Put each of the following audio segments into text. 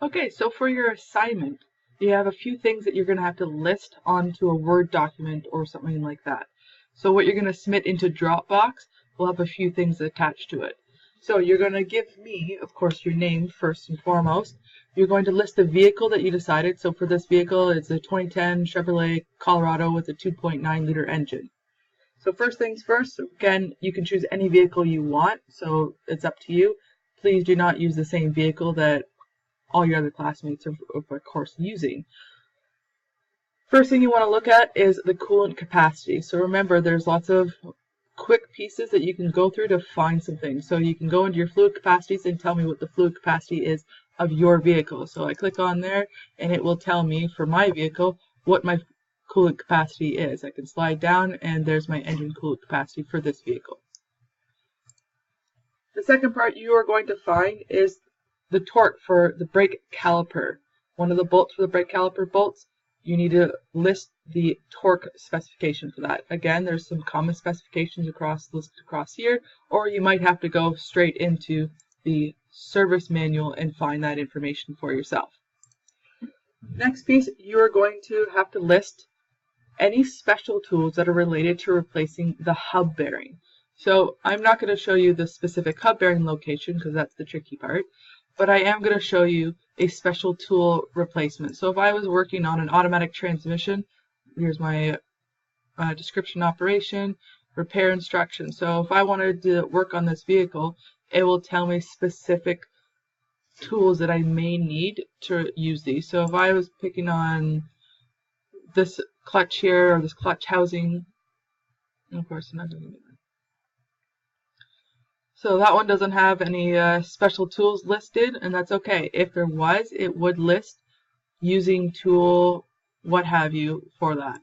Okay, so for your assignment, you have a few things that you're going to have to list onto a Word document or something like that. So what you're going to submit into Dropbox will have a few things attached to it. So you're going to give me, of course, your name first and foremost. You're going to list the vehicle that you decided. So for this vehicle, it's a 2010 Chevrolet Colorado with a 2.9 liter engine. So first things first, again, you can choose any vehicle you want, so it's up to you. Please do not use the same vehicle that all your other classmates are, of course, using. First thing you want to look at is the coolant capacity. So remember, there's lots of quick pieces that you can go through to find some things. So you can go into your fluid capacities and tell me what the fluid capacity is of your vehicle. So I click on there and it will tell me for my vehicle what my coolant capacity is. I can slide down and there's my engine coolant capacity for this vehicle. The second part you are going to find is the torque for the brake caliper. One of the bolts for the brake caliper bolts, you need to list the torque specification for that. Again, there's some common specifications listed across here, or you might have to go straight into the service manual and find that information for yourself. Next piece, you are going to have to list any special tools that are related to replacing the hub bearing. So I'm not going to show you the specific hub bearing location because that's the tricky part, but I am going to show you a special tool replacement. So if I was working on an automatic transmission, here's my description operation, repair instructions. So if I wanted to work on this vehicle, it will tell me specific tools that I may need to use these. So if I was picking on this clutch here or this clutch housing, of course I'm not going to do that. So that one doesn't have any special tools listed, and that's okay. If there was, it would list using tool, what have you, for that.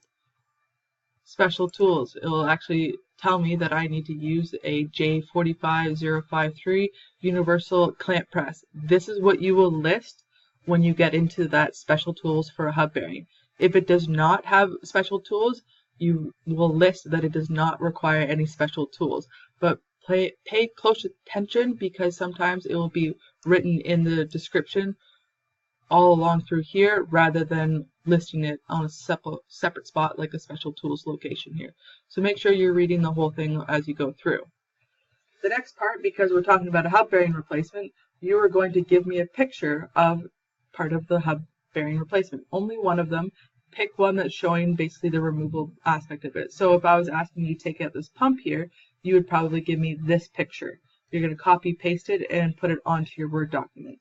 Special tools, it will actually tell me that I need to use a J45053 universal clamp press. This is what you will list when you get into that special tools for a hub bearing. If it does not have special tools, you will list that it does not require any special tools. But pay close attention because sometimes it will be written in the description all along through here rather than listing it on a separate spot like a special tools location here. So make sure you're reading the whole thing as you go through. The next part, because we're talking about a hub bearing replacement, you are going to give me a picture of part of the hub bearing replacement. Only one of them. Pick one that's showing basically the removal aspect of it. So if I was asking you to take out this pump here, you would probably give me this picture. You're going to copy paste it and put it onto your Word document.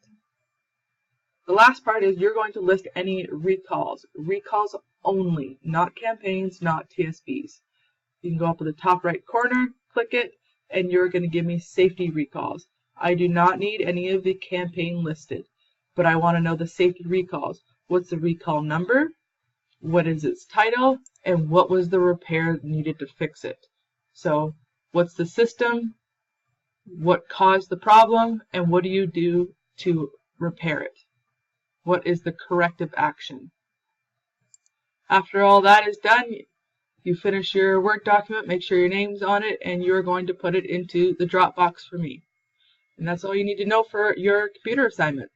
The last part is you're going to list any recalls. Recalls only, not campaigns, not TSBs. You can go up in the top right corner, click it, and you're going to give me safety recalls. I do not need any of the campaign listed, but I want to know the safety recalls. What's the recall number? What is its title? And what was the repair needed to fix it? So what's the system? What caused the problem? And what do you do to repair it? What is the corrective action? After all that is done, you finish your Word document, make sure your name's on it, and you're going to put it into the Dropbox for me. And that's all you need to know for your computer assignment.